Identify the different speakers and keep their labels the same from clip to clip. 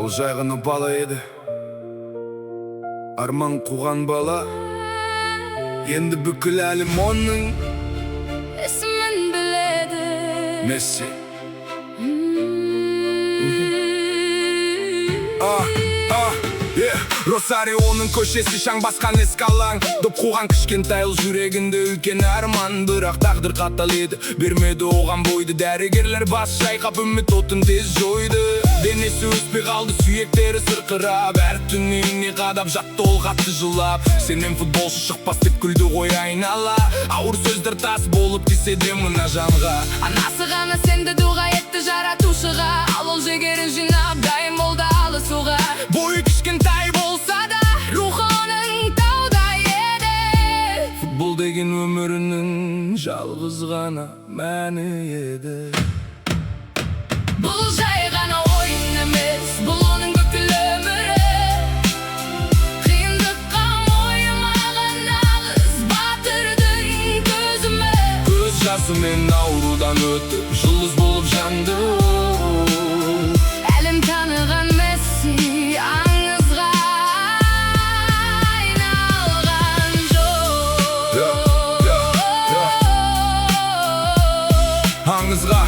Speaker 1: Ол жай ғана бала еді, арман қуған бала. Енді бүкіл әлем оның
Speaker 2: есімін біледі.
Speaker 1: Месси. Росарионың көшесі шаң басқан ескі алаң. Доп қуған кішкентай ұл жүрегінде үлкен арман. Бірақ тағдыр қатал еді, бермеді оған бойды. Дәрігерлер бас шайқап үміт отын тез жойды. Денесі өспей қалды, сүйектері сырқырап. Әр түн үйіне қадап жатты ол қатты жылап. Сенен футболшы шықпас деп күлді ғой айнала. Ауыр сөздер тас болып тисе де мына жанға.
Speaker 2: Анасы ғана сенді дұға етті жаратушыға. Ал ол жігерін жинап дайын болды алысуға.
Speaker 1: Бойы кішкентай болса да
Speaker 2: рухы оның таудай еді.
Speaker 1: Футбол деген өмірінің жалғыз ғана мәні еді.
Speaker 2: Бұл жай ғана ойын емес, бұл оның бүкіл өмірі. Қиындыққа мойымаған нағыз батырдың көзімі.
Speaker 1: Көз жасымен аурудан өтіп, жұлдыз болып жанды.
Speaker 2: Әлем таныған Месси аңызға айналған жоқ.
Speaker 1: Аңызға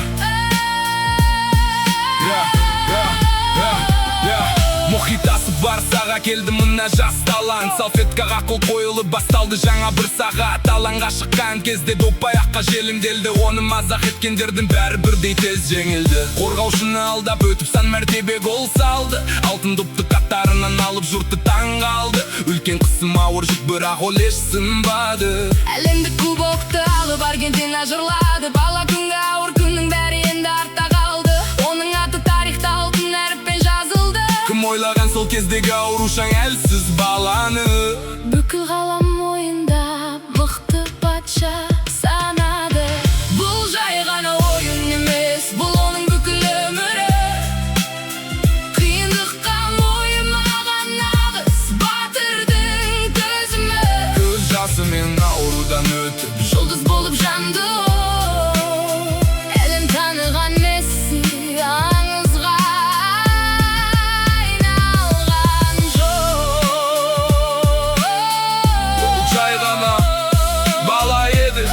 Speaker 1: мұхитасы барсаға келді мына жас талант. Салфеткаға қол қойылып басталды жаңа бір сағат. Алаңға шыққан кезде доп аяққа желімделді. Оны мазақ еткендердің бәрі бірдей тез жеңілді. Қорғаушыны алдап өтіп сан мәртебе гол салды. Алтын допты қаттарынан алып жұртты таң қалды. Үлкен қысым ауыр жүк бірақ ол еш сынбады.
Speaker 2: Әлемдік кубокты алып Аргентина жырлады. Бала күнгі ауыр күннің бәрі енді артта қалды. Оның аты тарихта алтын әріппен жазылды.
Speaker 1: Кім ойлаған сол кездегі аурушаң әлсіз баланы.
Speaker 2: Бүкіл ғалам ойында мықты патша санады. Бұл жай ғана ойын емес, бұл оның бүкіл өмірі. Қиындыққа мойымаған нағыз батырдың төзімі.
Speaker 1: Көз жасымен аурудан өтіп,
Speaker 2: Жұлдыз болып жанды. Әлем таныған Месси аңызға айналған жоқ.
Speaker 1: Бұл жай ғана бала еді,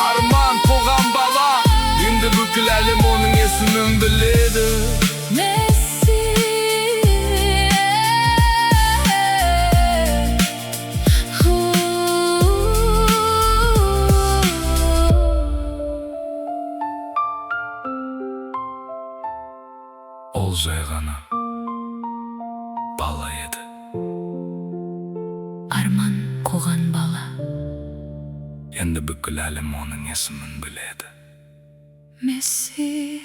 Speaker 1: арман қуған бала. Енді бүкіл әлем оның есімін біледі.
Speaker 2: Месси
Speaker 1: Ол жай ғана бала еді,
Speaker 2: арман қуған бала.
Speaker 1: енді бүкіл әлем оның есімін біледі.
Speaker 2: Месси